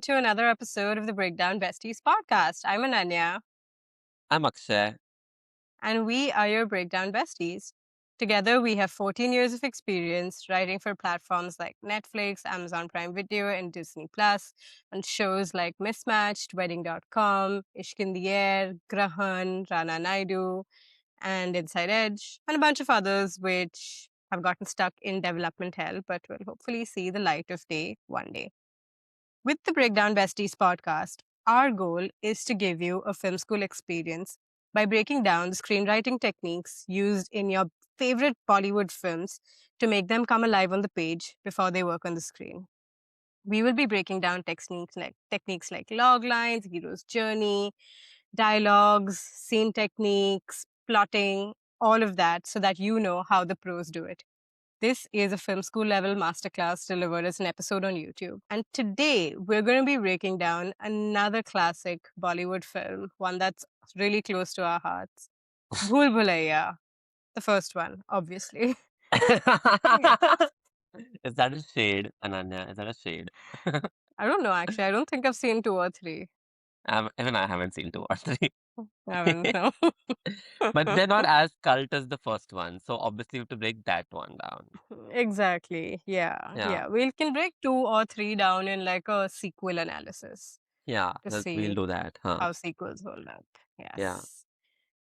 to another episode of the Breakdown Besties podcast. I'm Ananya, I'm Akshay. and we are your Breakdown Besties. Together, we have 14 years of experience writing for platforms like Netflix, Amazon Prime Video, and Disney Plus, on shows like Mismatched, Wedding.com, Ishq in the Air, Grahan, Rana Naidu, and Inside Edge, and a bunch of others which have gotten stuck in development hell but will hopefully see the light of day one day. With the Breakdown Besties podcast, our goal is to give you a film school experience by breaking down the screenwriting techniques used in your favorite Bollywood films to make them come alive on the page before they work on the screen. We will be breaking down techniques like log lines, hero's journey, dialogues, scene techniques, plotting, all of that so that you know how the pros do it. This is a film school level masterclass delivered as an episode on YouTube. And today we're going to be breaking down another classic Bollywood film, one that's really close to our hearts. Bhool Bhulaiyaa, the first one, obviously. Yeah. Is that a shade, Ananya? Is that a shade? I don't know, actually. I don't think I've seen two or three. Even I haven't seen two or three. I haven't, no. But they're not as cult as the first one. So obviously you have to break that one down. Exactly. Yeah. Yeah. Yeah. We can break two or three down in like a sequel analysis Yeah. to We'll see do that. Huh. how sequels hold up. Yeah. Yes.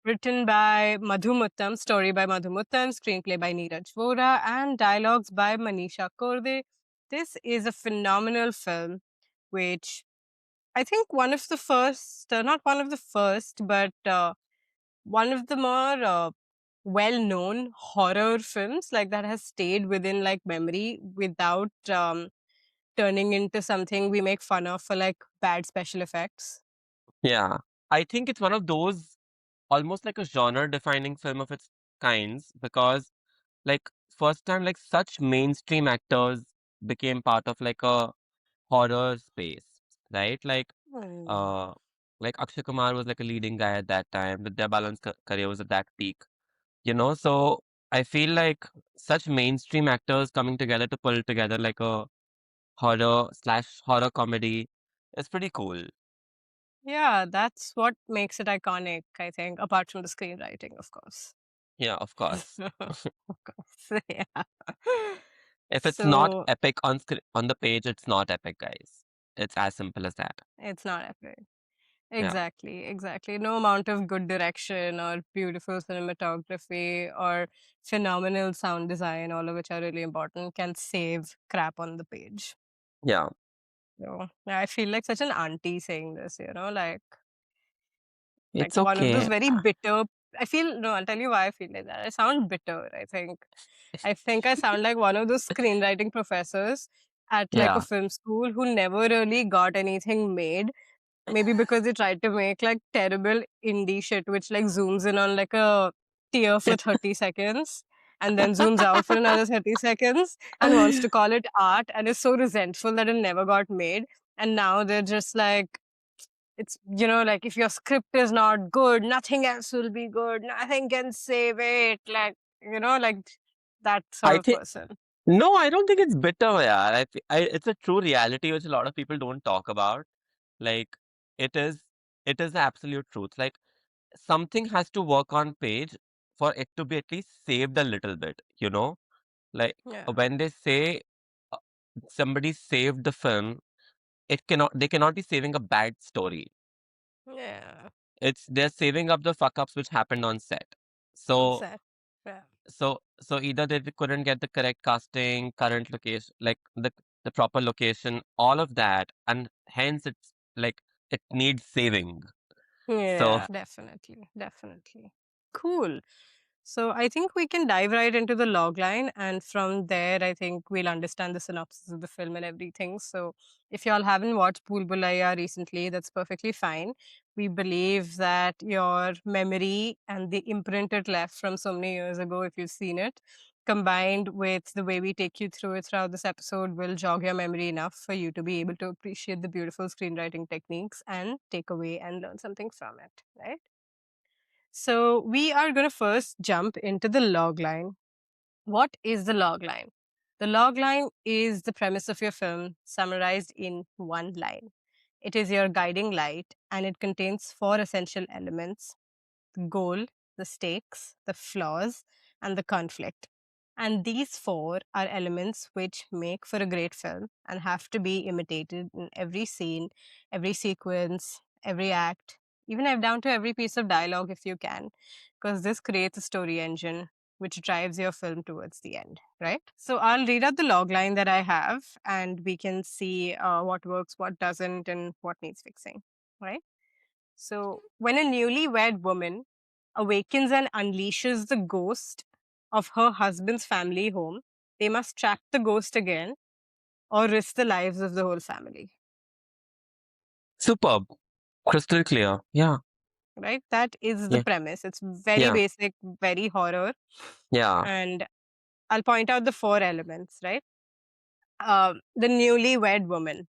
Written by Madhu Muttam, story by Madhu Muttam, screenplay by Neeraj Vora, and dialogues by Manisha Korde. This is a phenomenal film, which I think one of the first, not one of the first, but one of the more well-known horror films like that has stayed within like memory without turning into something we make fun of for like bad special effects. Yeah. I think it's one of those almost like a genre defining film of its kinds because like first time like such mainstream actors became part of like a horror space, right? Hmm. Uh, like Akshay Kumar was like a leading guy at that time. Vidya Balan's career was at that peak. So I feel like such mainstream actors coming together to pull together like a horror/horror comedy is pretty cool. Yeah, that's what makes it iconic, I think, apart from the screenwriting, of course. Yeah, of course. Of course, yeah. If it's not So epic on the page, it's not epic, guys. It's as simple as that. it's not epic. Yeah, Exactly, exactly. No amount of good direction or beautiful cinematography or phenomenal sound design, all of which are really important, can save crap on the page. yeah. So I feel like such an auntie saying this, like It's one of those okay. very bitter. I feel no, I'll tell you why I feel like that. I sound bitter, I think. I think I sound like one of those screenwriting professors at like a Yeah. film school who never really got anything made. Maybe because they tried to make like terrible indie shit, which like zooms in on like a tear for 30 seconds and then zooms out for another 30 seconds and wants to call it art and is so resentful that it never got made. And now they're just like, like if your script is not good, nothing else will be good. Nothing can save it. Like that sort I of think person. no, I don't think it's bitter, yeah. It's a true reality which a lot of people don't talk about. Like it is, it is the absolute truth. Like something has to work on page for it to be at least saved a little bit. Like Yeah. when they say uh, somebody saved the film, they cannot be saving a bad story. Yeah. It's they're saving up the fuck ups which happened on set. On So set. Yeah. so either they couldn't get the correct casting, current location, like the proper location, all of that, and hence it's like it needs saving. So Yeah, definitely, definitely. Cool. So I think we can dive right into the log line, and from there, I think we'll understand the synopsis of the film and everything. So if y'all haven't watched Bhool Bhulaiyaa recently, that's perfectly fine. We believe that your memory and the imprint it left from so many years ago, if you've seen it, combined with the way we take you through it throughout this episode, will jog your memory enough for you to be able to appreciate the beautiful screenwriting techniques and take away and learn something from it, right? So we are going to first jump into the log line. What is the log line? The log line is the premise of your film summarized in one line. It is your guiding light, and it contains four essential elements: the goal, the stakes, the flaws, and the conflict. And these four are elements which make for a great film and have to be imitated in every scene, every sequence, every act, even down to every piece of dialogue if you can, because this creates a story engine which drives your film towards the end, right? So I'll read out the log line that I have and we can see what works, what doesn't, and what needs fixing, right? So, when a newlywed woman awakens and unleashes the ghost of her husband's family home, they must track the ghost again or risk the lives of the whole family. Superb. Crystal clear. Yeah. Right? That is the Yeah. premise. It's very Yeah. basic, very horror. Yeah. And I'll point out the four elements, right? The newlywed woman.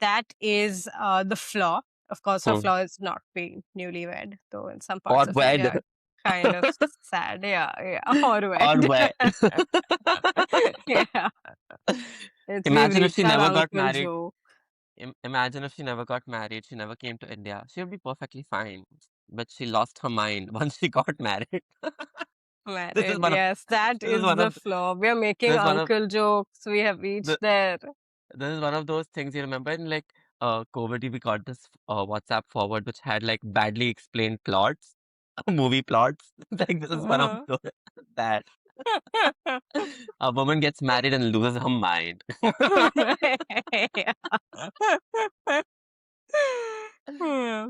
That is the flaw. Of course, her Hmm. flaw is not being newlywed, though in some Or parts of wed. India, kind of sad. Yeah, yeah. Or Or wed. wed. Yeah. It's we've Imagine if she reached our never got uncle married. joke. Imagine if she never got married, she never came to India. She would be perfectly fine. But she lost her mind once she got married. This is Married. one of Yes, that this is is one the of flaw. We are making this is one of uncle jokes. We have reached the there. this is one of those things you remember in like COVID we got this WhatsApp forward which had like badly explained plots, movie plots. Like this is one of Uh-huh. those that a woman gets married and loses her mind. Yeah.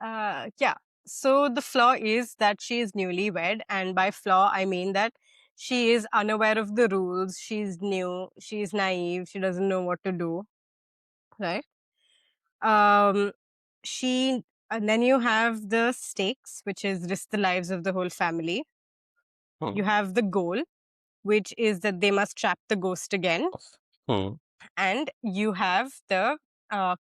Yeah. Yeah. So the flaw is that she is newlywed, and by flaw I mean that she is unaware of the rules. She's new. She's naive. She doesn't know what to do. Right. Um. She and then you have the stakes, which is risk the lives of the whole family. Hmm. You have the goal, which is that they must trap the ghost again, Hmm. and you have the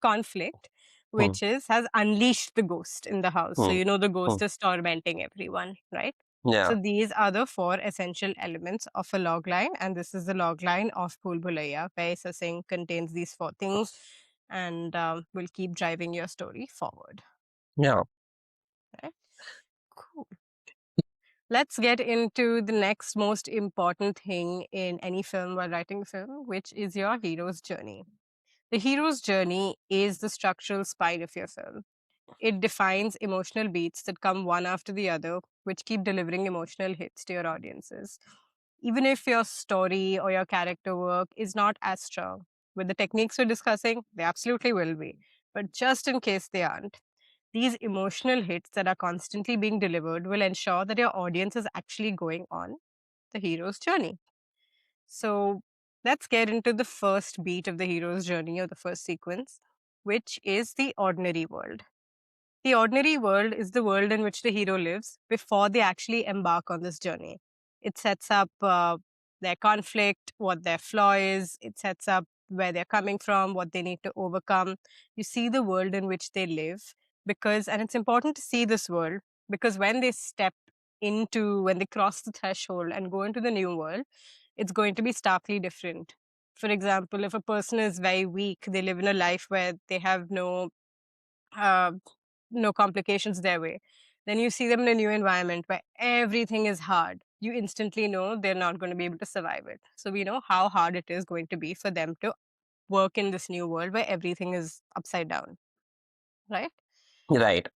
conflict, Hmm. which is has unleashed the ghost in the house, so Hmm. you know the Hmm. ghost is tormenting everyone, right? So Yeah. these are the four essential elements of a log line, and this is the log line of Bhool Bhulaiyaa. Very succinct, contains these four things, and will keep driving your story forward, Yeah. right? Cool. Let's get into the next most important thing in any film while writing a film, which is your hero's journey. The hero's journey is the structural spine of your film. It defines emotional beats that come one after the other, which keep delivering emotional hits to your audiences. Even if your story or your character work is not as strong, with the techniques we're discussing, they absolutely will be. But just in case they aren't, these emotional hits that are constantly being delivered will ensure that your audience is actually going on the hero's journey. So let's get into the first beat of the hero's journey or the first sequence, which is the ordinary world. The ordinary world is the world in which the hero lives before they actually embark on this journey. It sets up their conflict, what their flaw is, it sets up where they're coming from, what they need to overcome. You see the world in which they live because, and it's important to see this world because when they step when they cross the threshold and go into the new world, it's going to be starkly different. For example, if a person is very weak, they live in a life where they have uh, no complications their way. Then you see them in a new environment where everything is hard. You instantly know they're not going to be able to survive it. So we know how hard it is going to be for them to work in this new world where everything is upside down, right? Right.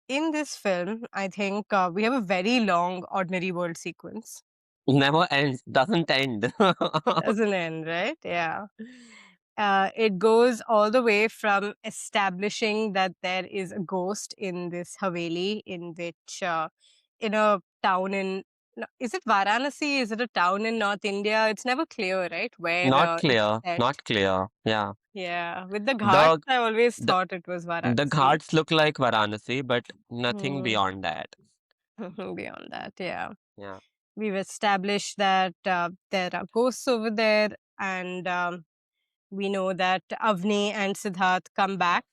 In this film, I think we have a very long ordinary world sequence. Never ends. Doesn't end. Doesn't end, right? Yeah. It goes all the way from establishing that there is a ghost in this Haveli, in which, in a town in, no, is it Varanasi? Is it a town in North India? It's never clear, right? Where Not it's clear. set. Not clear. Yeah. Yeah. With the ghats, The I always the thought it was the Varanasi. ghats look like Varanasi, but nothing Hmm. beyond that. Beyond that, yeah. Yeah. We've established that there are ghosts over there, and we know that Avni and Siddharth come back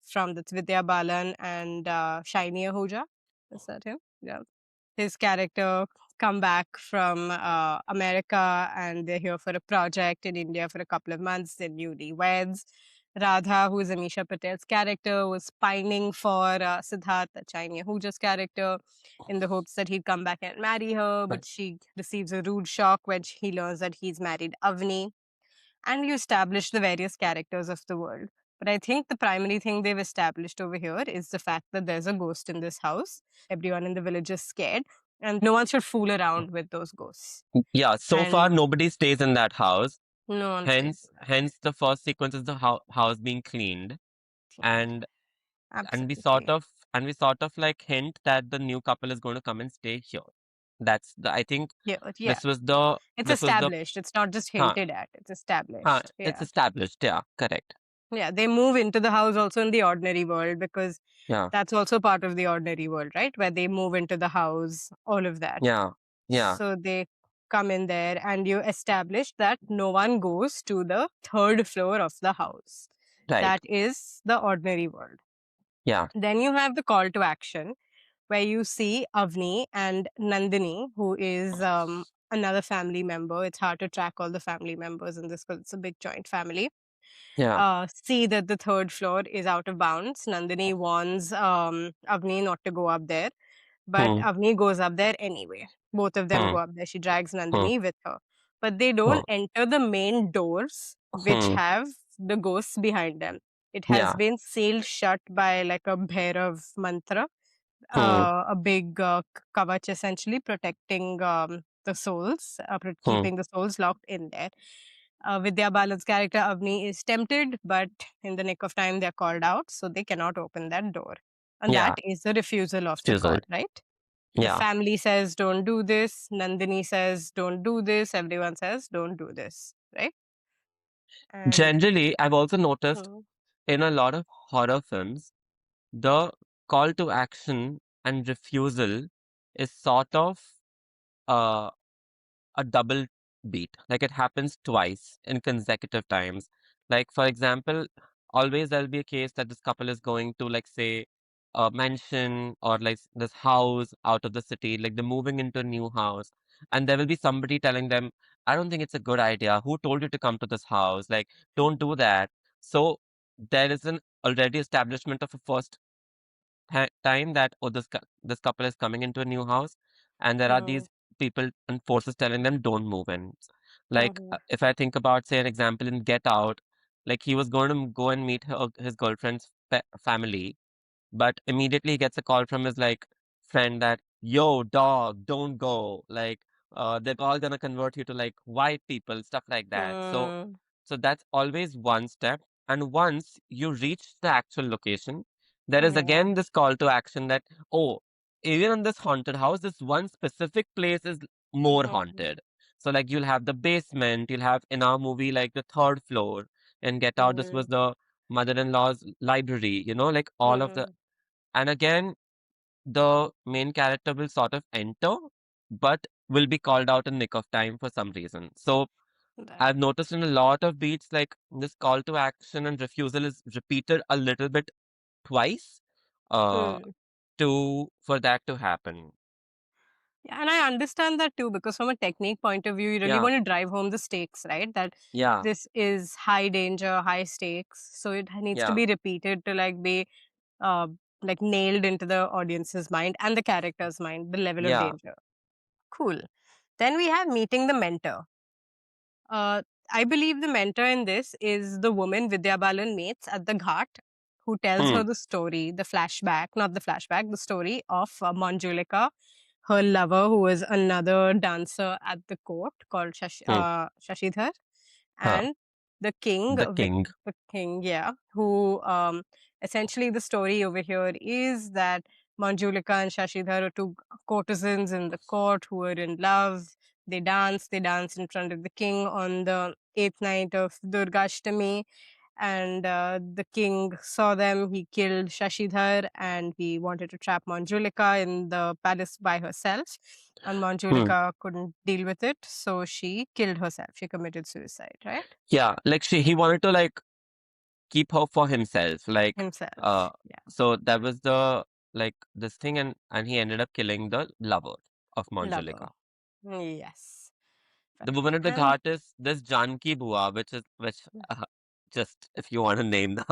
from the Vidya Balan and Shiny Ahuja. Is that him? Yeah. His character come back from America and they're here for a project in India for a couple of months. They're newlyweds. Radha, who is Amisha Patel's character, was pining for Siddharth, Chaitanya Ahuja's character, in the hopes that he'd come back and marry her, Right. but she receives a rude shock when he learns that he's married Avni. And you establish the various characters of the world. But I think the primary thing they've established over here is the fact that there's a ghost in this house. Everyone in the village is scared, and no one should fool around with those ghosts. Yeah, so far And nobody stays in that house. no one stays Hence, in that hence the first sequence is the house being cleaned, cleaned. and and we sort Absolutely. of and we sort of like hint that the new couple is going to come and stay here. That's the I think Yeah, yeah. this was the It's this was the established. It's not just huh, hinted at. It's established. it's Yeah. established. Yeah, correct. Yeah. They move into the house also in the ordinary world because Yeah, that's also part of the ordinary world, right? Where they move into the house, all of that. yeah, yeah. So they come in there and you establish that no one goes to the third floor of the house. Right. That is the ordinary world. Yeah, Then you have the call to action where you see Avni and Nandini, who is another family member. It's hard to track all the family members in this because it's a big joint family. yeah. See that the third floor is out of bounds. Nandini warns Avni not to go up there, but Hmm, Avni goes up there anyway. Both of them hmm, go up there. She drags hmm, Nandini with her. But they hmm, don't enter the main doors, which hmm. have the ghosts behind them. It has Yeah. been sealed shut by like a Bhairav mantra, Hmm, a big kavach essentially protecting the souls, hmm. keeping the souls locked in there. Vidya Balan's character Avni is tempted, but in the nick of time they're called out, so they cannot open that door. And that Yeah. is the refusal of the call, Refusal. right? The Yeah. family says, don't do this. Nandini says, don't do this. Everyone says, don't do this, right? And Generally, I've also noticed mm, in a lot of horror films, the call to action and refusal is sort of uh, a double beat. Like it happens twice in consecutive times. Like, for example, always there'll be a case that this couple is going to, like, say, a mansion or like this house out of the city, like they're moving into a new house, and there will be somebody telling them, I don't think it's a good idea. Who told you to come to this house? Like, don't do that. So, there is an already establishment of a first time that oh this couple is coming into a new house, and there are mm, these people and forces telling them don't move in. Like mhm, if I think about say an example in Get Out, like he was going to go and meet his girlfriend's family, but immediately he gets a call from his like friend that yo dog don't go, like they're all gonna convert you to like white people, stuff like that. So mm, that's always one step. And once you reach the actual location, there is yeah. again this call to action that, oh, even in this haunted house, this one specific place is more Mhm, haunted. So, like, you'll have the basement, you'll have in our movie, like the third floor. In Get Out, this was mm, the mother in law's library, like all of the. mhm. And again, the main character will sort of enter, but will be called out in nick of time for some reason. So, Right. I've noticed in a lot of beats, like this call to action and refusal is repeated a little bit twice, uh, Mm. to for that to happen. Yeah, and I understand that too because from a technique point of view, you really Yeah, want to drive home the stakes, right? That yeah, this is high danger, high stakes, so it needs to yeah, be repeated to like be uh, like nailed into the audience's mind and the character's mind, the level of yeah. danger. Cool. Then we have meeting the mentor. Uh, I believe the mentor in this is the woman Vidya Balan meets at the ghat, who tells Hmm, her the story, the flashback, not the flashback, the story of Manjulika, her lover, who is another dancer at the court called hmm, Shashidhar, huh. and the king, The king. The king, yeah, who essentially the story over here is that Manjulika and Shashidhar are two courtesans in the court who are in love. They dance in front of the king on the eighth night of Durgashtami, and the king saw them. He killed Shashidhar and he wanted to trap Manjulika in the palace by herself. And Hmm. Manjulika couldn't deal with it, so she killed herself. She committed suicide, right? Yeah, like he wanted to like keep her for himself. Like, uh, Himself. Yeah. so that was the like this thing, and he ended up killing the lover of Lover. Manjulika. Yes. The Right. woman at the And ghat is this Janki Bua, which Just if you want to name the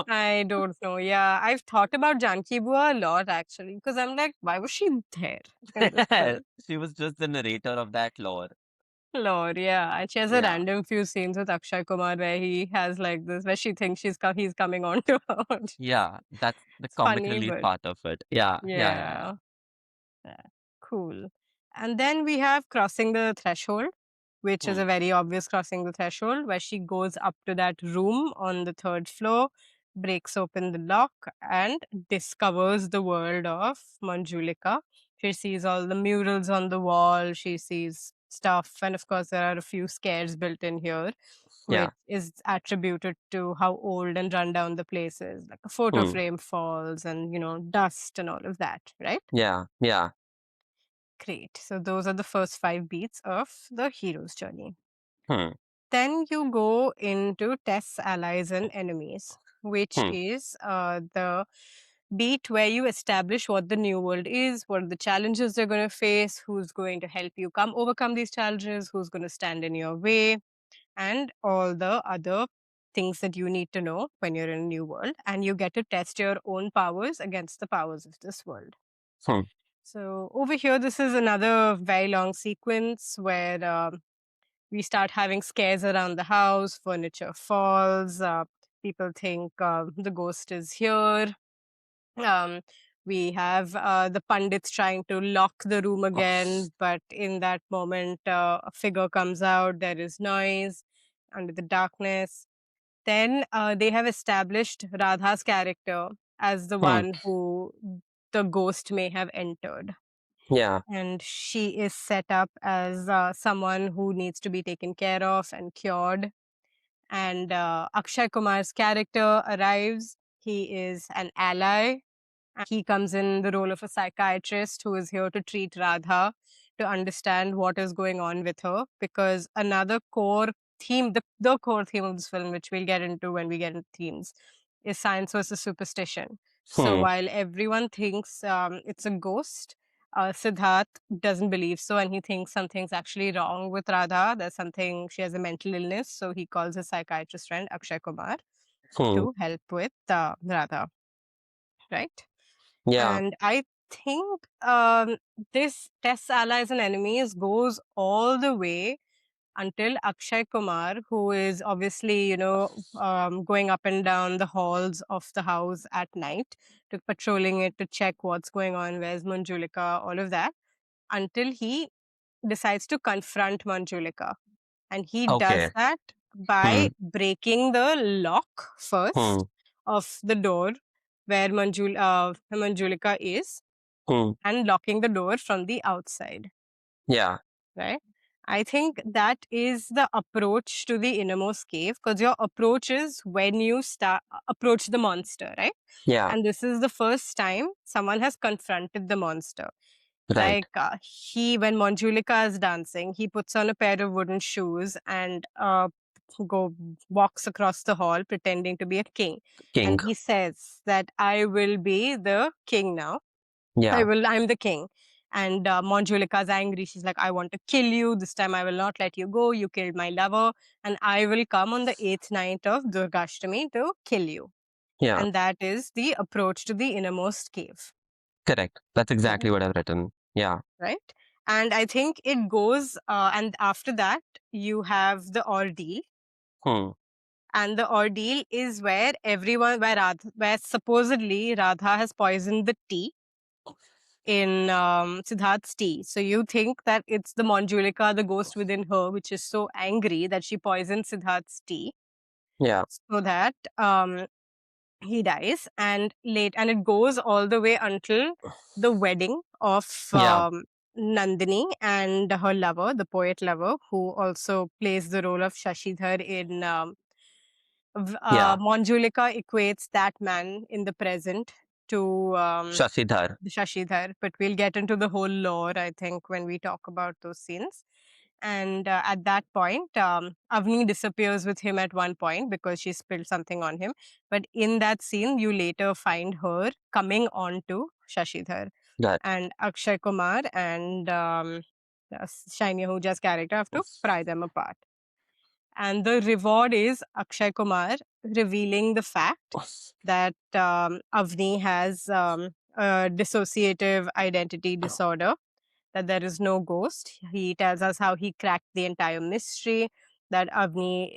I don't know. Yeah, I've thought about Janki Bua a lot actually because I'm like, why was she there in this film? She was just the narrator of that lore. Lord, yeah. And she has a Yeah. random few scenes with Akshay Kumar where he has like this, where she thinks he's coming on to her. Yeah, that's the It's comic funny, relief but part of it. Yeah, yeah, yeah, yeah. yeah, yeah, cool. And then we have crossing the threshold, which is Hmm. a very obvious crossing the threshold, where she goes up to that room on the third floor, breaks open the lock, and discovers the world of Manjulika. She sees all the murals on the wall, she sees stuff, and of course, there are a few scares built in here, which Yeah. is attributed to how old and run down the place is. Like a photo Hmm. frame falls and, dust and all of that, right? Yeah, yeah. Great. So those are the first five beats of the hero's journey. Hmm. Then you go into tests, allies, and enemies, which Hmm. is the beat where you establish what the new world is, what are the challenges they're going to face, who's going to help you overcome these challenges, who's going to stand in your way, and all the other things that you need to know when you're in a new world. And you get to test your own powers against the powers of this world. Hmm. So over here, this is another very long sequence where we start having scares around the house, furniture falls, people think the ghost is here. Um, we have the pandits trying to lock the room again, but in that moment, a figure comes out, there is noise under the darkness. Then they have established Radha's character as the Hmm. one who the ghost may have entered. Yeah. And she is set up as someone who needs to be taken care of and cured. And Akshay Kumar's character arrives. He is an ally. He comes in the role of a psychiatrist who is here to treat Radha, to understand what is going on with her. Because another core theme, the core theme of this film, which we'll get into when we get into themes, is science versus superstition. So Hmm. while everyone thinks it's a ghost, Siddharth doesn't believe so, and he thinks something's actually wrong with Radha. There's something, she has a mental illness. So he calls his psychiatrist friend, Akshay Kumar, Hmm. to help with Radha, right? Yeah. And I think this tests allies and enemies goes all the way until Akshay Kumar, who is obviously, going up and down the halls of the house at night, to patrolling it to check what's going on, where's Manjulika, all of that, until he decides to confront Manjulika. And he does Okay. that Hmm. by breaking the lock Hmm. first of the door where Manjulika is, Hmm. and locking the door from the outside, Yeah. right? I think that is the approach to the innermost cave, because your approach is when you start approach the monster, right? Yeah. And this is the first time someone has confronted the monster. Right. Like when Manjulika is dancing, he puts on a pair of wooden shoes and go walks across the hall pretending to be a king, King. and he says that I will be the king now. Yeah. I'm the king. And Manjulika's angry. She's like, I want to kill you. This time I will not let you go. You killed my lover. And I will come on the eighth night of Durgashtami to kill you. Yeah. And that is the approach to the innermost cave. Correct. That's exactly Right. what I've written. Yeah. Right. And I think it goes, and after that, you have the ordeal. Hmm. And the ordeal is where supposedly Radha has poisoned the tea in Siddharth's tea. So you think that it's the Manjulika, the ghost within her, which is so angry that she poisons Siddharth's tea Yeah. so that he dies. And it goes all the way until the wedding of Yeah. Nandini and her lover, the poet lover, who also plays the role of Shashidhar in Yeah. Manjulika equates that man in the present to Shashidhar. the Shashidhar, but we'll get into the whole lore, I think, when we talk about those scenes. And at that point, Avni disappears with him at one point because she spilled something on him. But in that scene, you later find her coming on to Shashidhar. That. And Akshay Kumar and Shiny Ahuja's character have to pry them apart. And the reward is Akshay Kumar revealing the fact that Avni has a dissociative identity disorder, that there is no ghost. He tells us how he cracked the entire mystery, that Avni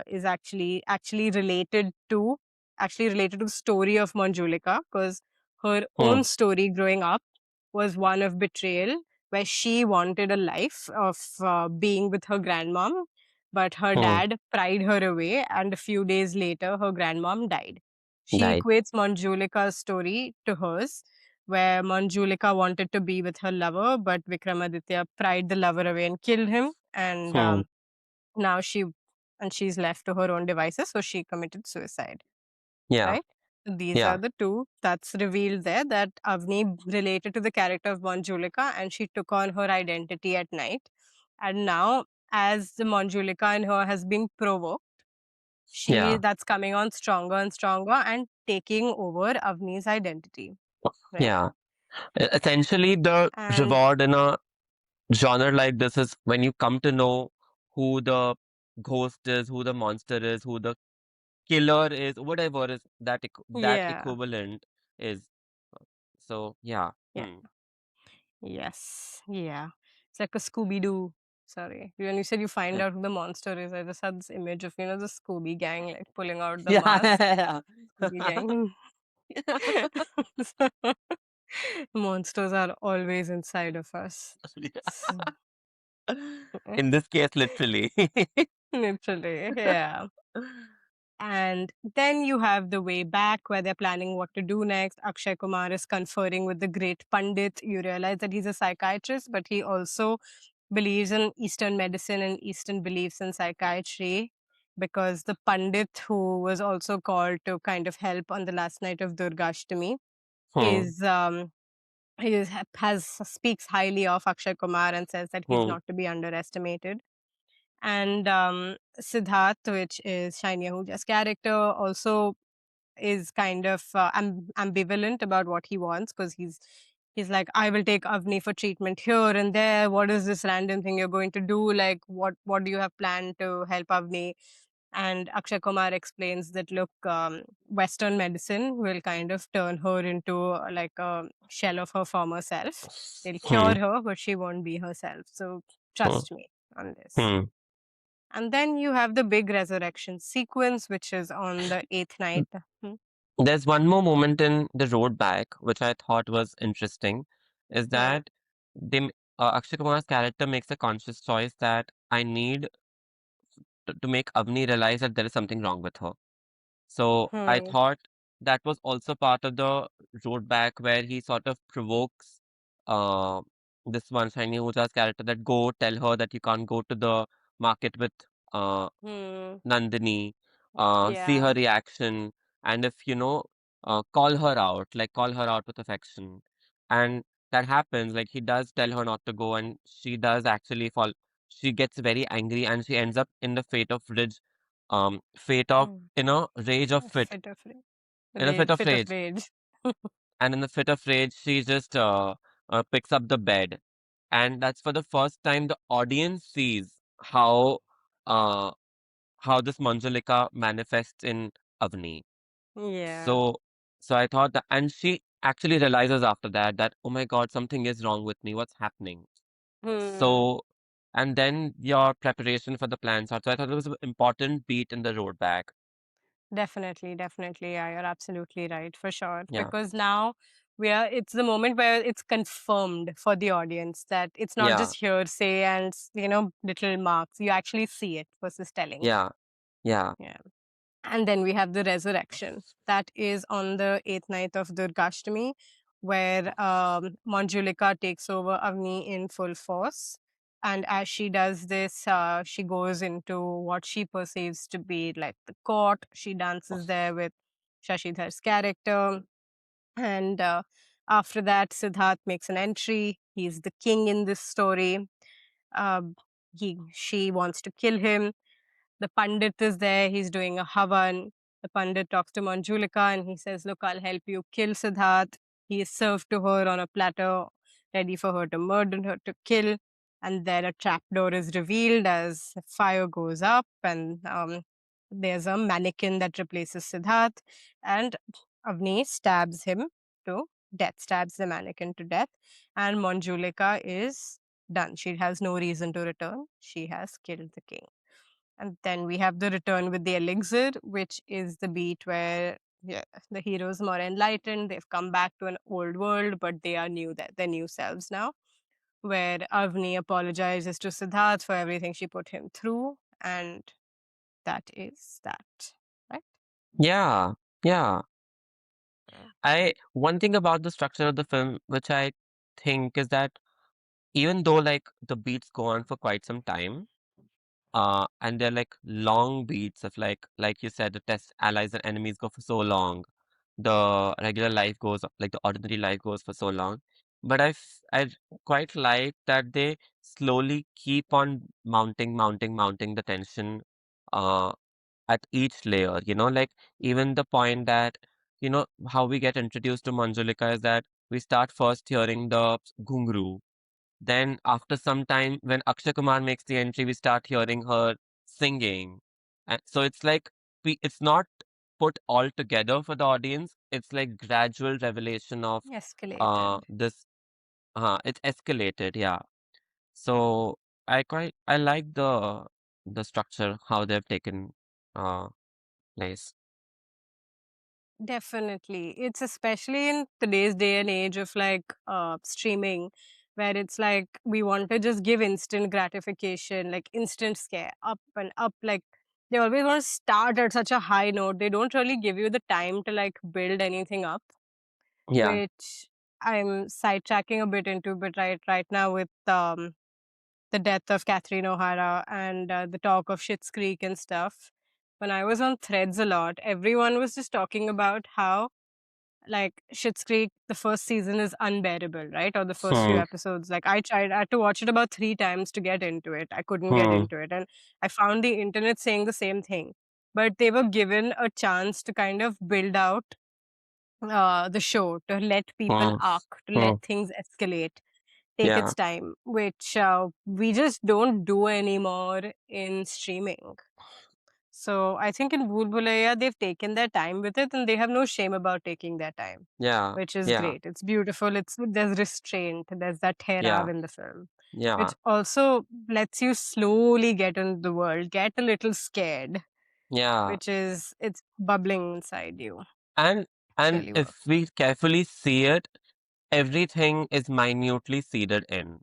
is actually related to the story of Manjulika, because her Hmm. own story growing up was one of betrayal, where she wanted a life of being with her grandmom, but her Hmm. dad pried her away, and a few days later, her grandmom died. She Died. equates Manjulika's story to hers, where Manjulika wanted to be with her lover, but Vikramaditya pried the lover away and killed him. And Hmm. now she's left to her own devices, so she committed suicide. Yeah. Right? So these are Yeah. the two that's revealed there, that Avni related to the character of Manjulika and she took on her identity at night. And now, as the Manjulika in her has been provoked, she Yeah. that's coming on stronger and stronger and taking over Avni's identity. Right? Yeah. Essentially, the And reward in a genre like this is when you come to know who the ghost is, who the monster is, who the killer is, whatever is that yeah, equivalent is. So yeah. yeah, Hmm. yes, yeah. It's like a Scooby Doo. Sorry. When you said you find Yeah. out who the monster is, I just had this image of, the Scooby gang like pulling out the Yeah. mask. Scooby Yeah. gang. Monsters are always inside of us. So, In this case, literally. literally, yeah. And then you have the way back where they're planning what to do next. Akshay Kumar is conferring with the great Pandit. You realize that he's a psychiatrist, but he also believes in Eastern medicine and Eastern beliefs in psychiatry, because the Pandit who was also called to kind of help on the last night of Durgashtami Hmm. is has speaks highly of Akshay Kumar and says that he's Hmm. not to be underestimated. And Siddharth, which is Shiny Ahuja's character, also is kind of ambivalent about what he wants, because he's like, I will take Avni for treatment here and there. What is this random thing you're going to do? Like, what do you have planned to help Avni? And Akshay Kumar explains that, look, Western medicine will kind of turn her into like a shell of her former self. They'll cure Hmm. her, but she won't be herself. So Hmm. trust me on this. Hmm. And then you have the big resurrection sequence, which is on the eighth night. Hmm. There's one more moment in the road back, which I thought was interesting, is Hmm. that Akshay Kumar's character makes a conscious choice that I need to make Avni realize that there is something wrong with her. So I Hmm. thought that was also part of the road back where he sort of provokes uh, this one Shiny Uja's character that go tell her that you can't go to the market with uh, Hmm. Nandini, see Yeah. her reaction, and if call her out, like call her out with affection. And that happens, like he does tell her not to go, and she does actually fall. She gets very angry and she ends up in the fate of, Mm. rage of A fit, fit of in a fit of fit of rage. rage. And in the fit of rage, she just picks up the bed. And that's for the first time the audience sees uh, how this Manjulika manifests in Avni. Yeah. So, so I thought that, and she actually realizes after that that, oh my God, something is wrong with me. What's happening? Hmm. So, and then your preparation for the plan starts. So I thought it was an important beat in the road back. Definitely, definitely. Yeah, you're absolutely right, for sure. Yeah, Because now it's the moment where it's confirmed for the audience that it's not yeah, just hearsay and, little marks. You actually see it versus telling. yeah, yeah. Yeah. And then we have the resurrection. That is on the eighth night of Durgashtami, where Manjulika takes over Avni in full force. And as she does this, she goes into what she perceives to be like the court. She dances there with Shashidhar's character. And after that, Siddharth makes an entry. He's the king in this story. Um, she wants to kill him. The Pandit is there, he's doing a Havan. The Pandit talks to Manjulika and he says, look, I'll help you kill Siddharth. He is served to her on a platter, ready for her to murder her, to kill. and then a trapdoor is revealed as fire goes up, and there's a mannequin that replaces Siddharth, and Avni stabs him to death, stabs the mannequin to death, and Manjulika is done. She has no reason to return. She has killed the king. And then we have the return with the elixir, which is the beat where, yeah, the heroes more enlightened. They've come back to an old world, but they are new, that their new selves now. Where Avni apologizes to Siddharth for everything she put him through, and that is that, right? Yeah, yeah. I one thing about the structure of the film, which I think is that even though like the beats go on for quite some time, and they're like long beats of like you said, the test allies and enemies go for so long. The regular life goes like the ordinary life goes for so long. But I quite like that they slowly keep on mounting the tension uh at each layer, like even the point that how we get introduced to Manjulika is that we start first hearing the ghungru, then after some time, when Akshay Kumar makes the entry, we start hearing her singing. And so it's like it's not put all together for the audience. It's like gradual revelation of Escalated. this. It's escalated, yeah. So I like the structure how they've taken uh place. Definitely. It's especially in today's day and age of like streaming, where it's like we want to just give instant gratification, like instant scare, up and up. Like they always want to start at such a high note. They don't really give you the time to like build anything up, Yeah. which I'm sidetracking a bit into, but right now with the death of Catherine O'Hara and the talk of Schitt's Creek and stuff. When I was on Threads a lot, everyone was just talking about how like Schitt's Creek, the first season is unbearable, right? Or the first few Hmm. episodes. Like I had to watch it about 3 times to get into it. I couldn't get Hmm. into it, and I found the internet saying the same thing. But they were given a chance to kind of build out the show, to let people Hmm. arc, to let Hmm. things escalate, take Yeah. its time, which we just don't do anymore in streaming. So I think in Bhool Bhulaiyaa, they've taken their time with it and they have no shame about taking their time, Yeah. which is Yeah. great. It's beautiful. There's restraint. There's that Yeah. tehrav in the film, Yeah. which also lets you slowly get into the world, get a little scared, Yeah. which is, it's bubbling inside you. And It and really if works. we carefully see it, everything is minutely seeded in,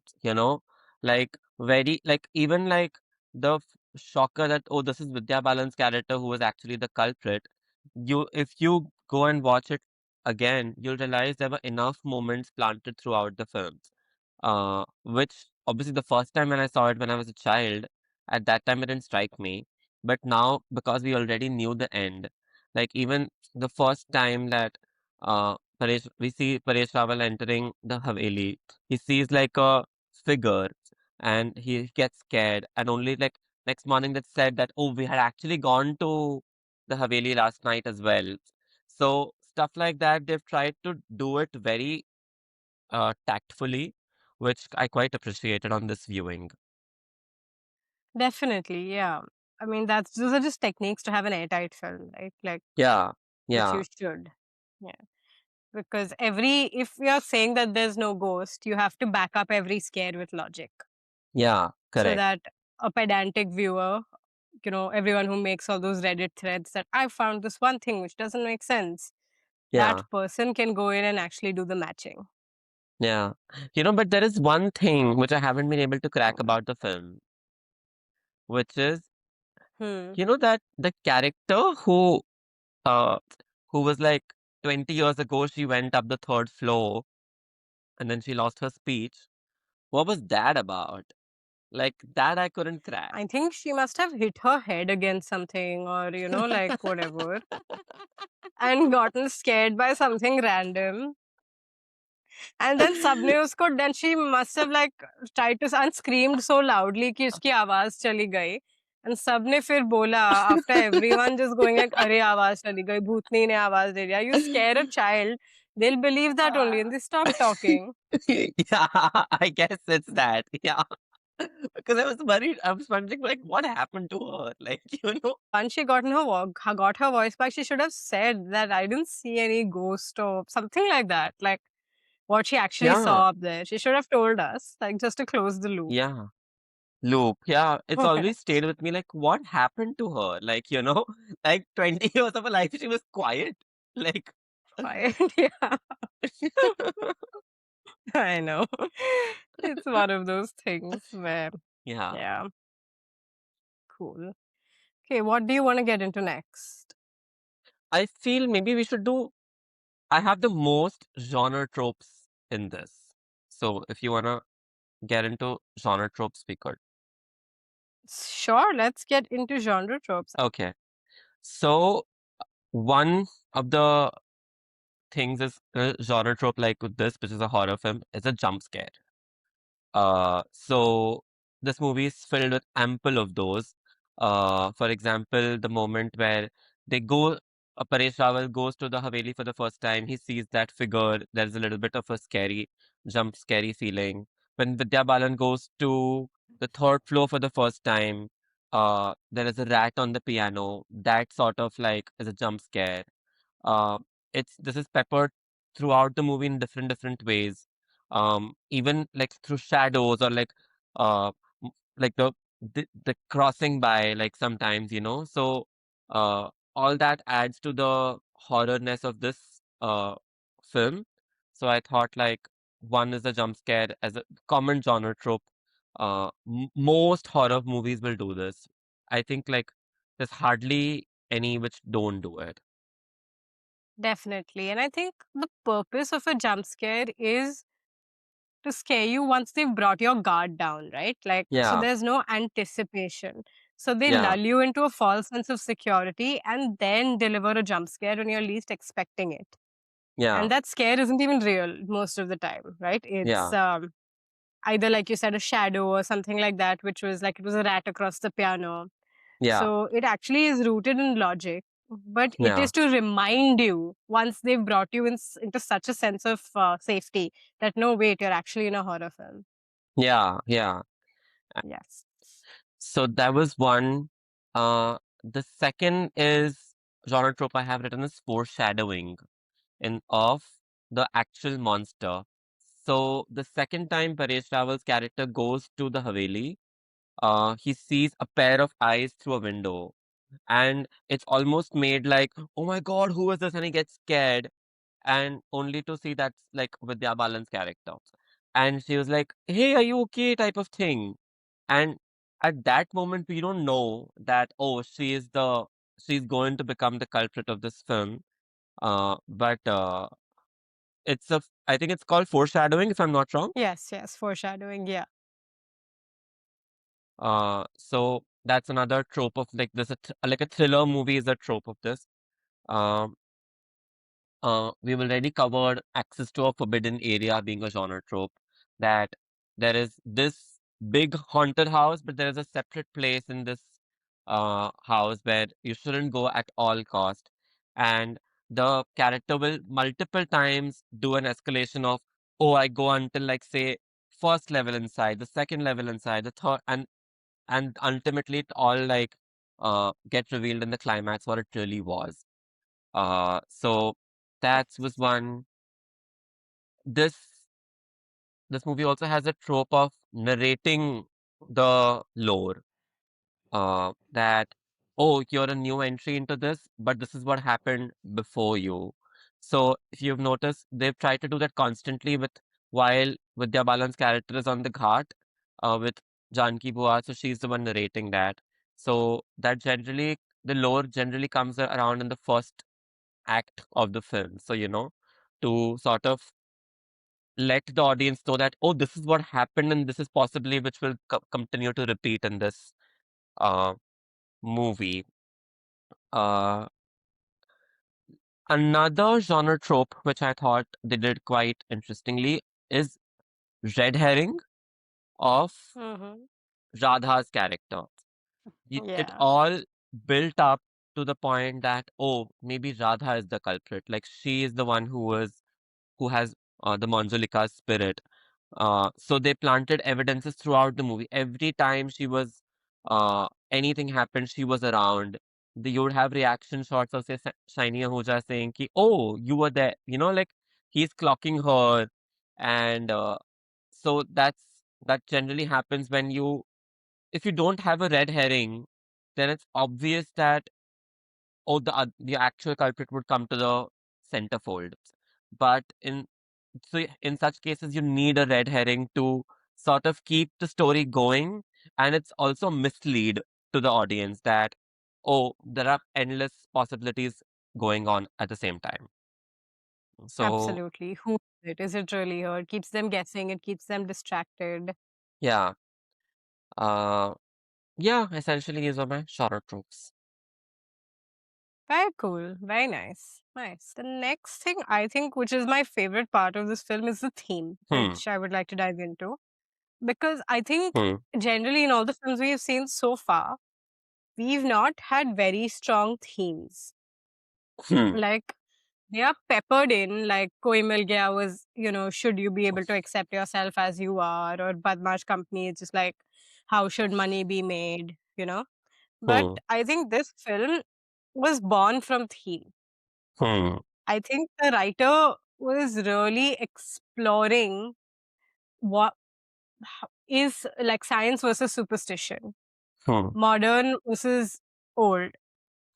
like very like even like the shocker that, oh, this is Vidya Balan's character who was actually the culprit. If you go and watch it again, you'll realize there were enough moments planted throughout the films. Which obviously the first time when I saw it when I was a child, at that time it didn't strike me. But now because we already knew the end, like even the first time that we see Paresh Rawal entering the Haveli. He sees like a figure and he gets scared. And only like next morning that said that, oh, we had actually gone to the Haveli last night as well. So stuff like that, they've tried to do it very tactfully, which I quite appreciated on this viewing. Definitely, yeah. I mean, those are just techniques to have an airtight film, right? Like, Yeah, which yeah, you should. Yeah. Because if you're saying that there's no ghost, you have to back up every scare with logic. yeah, So correct. that a pedantic viewer, everyone who makes all those Reddit threads that I found this one thing which doesn't make sense, that Yeah, person can go in and actually do the matching. yeah. But there is one thing which I haven't been able to crack Mm. about the film, which is Hmm. that the character uh who was like 20 years ago she went up the third floor and then she lost her speech. What was that about? Like that I couldn't crack. I think she must have hit her head against something or, like whatever, and gotten scared by something random. And then सबने उसको then she must have like tried to and screamed so loudly कि उसकी आवाज चली गई. And सबने फिर बोला after everyone just going like अरे आवाज चली गई भूतनी ने आवाज दे दिया. You scare a child, they'll believe that only and they stop talking. Yeah, I guess it's that. Yeah. Because I was worried. I was wondering, like, what happened to her? Like, you know? Once she got her voice back, she should have said that I didn't see any ghost or something like that. Like what she actually Yeah, saw up there. She should have told us, like just to close the loop. yeah. Loop. Yeah, it's always stayed with me. Like, what happened to her? Like, like 20 years of her life, she was quiet. Like, Quiet. Yeah, I know. It's one of those things where, yeah. yeah, cool. Okay, what do you want to get into next? I feel maybe we should do. I have the most genre tropes in this. So if you wanna get into genre tropes, we could. Sure, let's get into genre tropes. Okay. So one of the things is a genre trope like with this, which is a horror film, is a jump scare. So this movie is filled with ample of those. For example, the moment where they go, Paresh Rawal goes to the Haveli for the first time. He sees that figure. There's a little bit of a scary feeling. When Vidya Balan goes to the third floor for the first time, there is a rat on the piano. That sort of like is a jump scare. uh, it's this is peppered throughout the movie in different ways. Even like through shadows or like uh, like the crossing by like sometimes so uh, all that adds to the horrorness of this film. So I thought like one is a jump scare as a common genre trope. Most horror movies will do this. I think like there's hardly any which don't do it. Definitely. And I think the purpose of a jump scare is to scare you once they've brought your guard down, right? Like, so Yeah, there's no anticipation. So they yeah, lull you into a false sense of security and then deliver a jump scare when you're least expecting it. yeah, And that scare isn't even real most of the time, right? It's yeah, either, like you said, a shadow or something like that, which was like it was a rat across the piano. yeah, So it actually is rooted in logic, but it yeah, is to remind you once they've brought you into such a sense of safety that no, wait, you're actually in a horror film. yeah, yeah. Yes. So that was one. The second is genre trope I have written is foreshadowing in of the actual monster. So the second time Paresh Rawal's character goes to the Haveli, he sees a pair of eyes through a window, and it's almost made like, oh my god, who is this? And he gets scared, and only to see that's like Vidya Balan's character. And she was like, "Hey, are you okay?" type of thing. And at that moment, we don't know that, oh, she's going to become the culprit of this film. But I think it's called foreshadowing, if I'm not wrong. Yes, yes, foreshadowing. Yeah. So that's another trope of like this, like a thriller movie is a trope of this. Um, we've already covered access to a forbidden area being a genre trope. That there is this big haunted house, but there is a separate place in this house where you shouldn't go at all cost. And the character will multiple times do an escalation of, oh, I go until like say first level inside, the second level inside, the third, and ultimately it all like get revealed in the climax what it really was. So that was Yes. one. This this movie also has a trope of narrating the lore. That, oh, you're a new entry into this, but this is what happened before you. So if you've noticed, they've tried to do that constantly with while Vidya Balan's character is on the ghat with Janki Bua, so she's the one narrating that. So that generally the lore generally comes around in the first act of the film. So, to sort of let the audience know that, oh, this is what happened and this is possibly which will continue to repeat in this uh, movie. Uh, Another genre trope, which I thought they did quite interestingly, is red herring of Hmm. Radha's character. It Yeah. all built up to the point that, oh, maybe Radha is the culprit. Like she is the one who has the Manjulika's spirit. So they planted evidences throughout the movie. Every time she was, anything happened, she was around. You would have reaction shots of say Shiny Ahuja saying, ki, "Oh, you were there." Like he's clocking her, and so that generally happens when if you don't have a red herring, then it's obvious that the actual culprit would come to the centerfold. But in such cases, you need a red herring to sort of keep the story going, and it's also mislead to the audience that, oh, there are endless possibilities going on at the same time. So Absolutely. Who is it? Is it really her? It keeps them guessing, it keeps them distracted. yeah, uh, yeah, essentially these are my shorter tropes. Very cool. Very nice. Nice. The next thing I think, which is my favorite part of this film, is the theme, Hmm, which I would like to dive into. Because I think hmm, generally in all the films we have seen so far, we've not had very strong themes. hmm, Like they are peppered in, like Koi Mil Gaya was, should you be able to accept yourself as you are, or Badmash Company is just like, how should money be made? But hmm, I think this film was born from theme. hmm, I think the writer was really exploring what is like science versus superstition, hmm, modern versus old,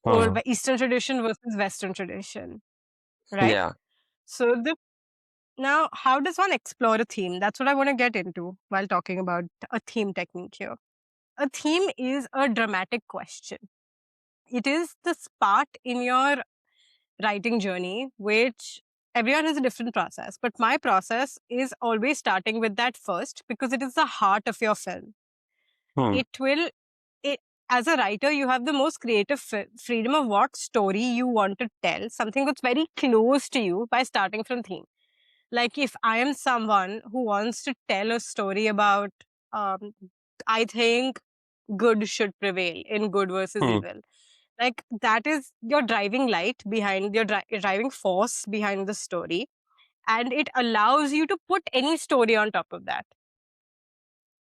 hmm. Eastern tradition versus Western tradition, right? Yeah. So now, how does one explore a theme? That's what I want to get into while talking about a theme technique here. A theme is a dramatic question. It is the spark in your writing journey, which everyone has a different process. But my process is always starting with that first because it is the heart of your film. Hmm, It will, it, as a writer, you have the most creative freedom of what story you want to tell, something that's very close to you by starting from theme. Like if I am someone who wants to tell a story about, um, I think good should prevail in good versus hmm, evil. Like that is your driving light behind your driving force behind the story, and it allows you to put any story on top of that.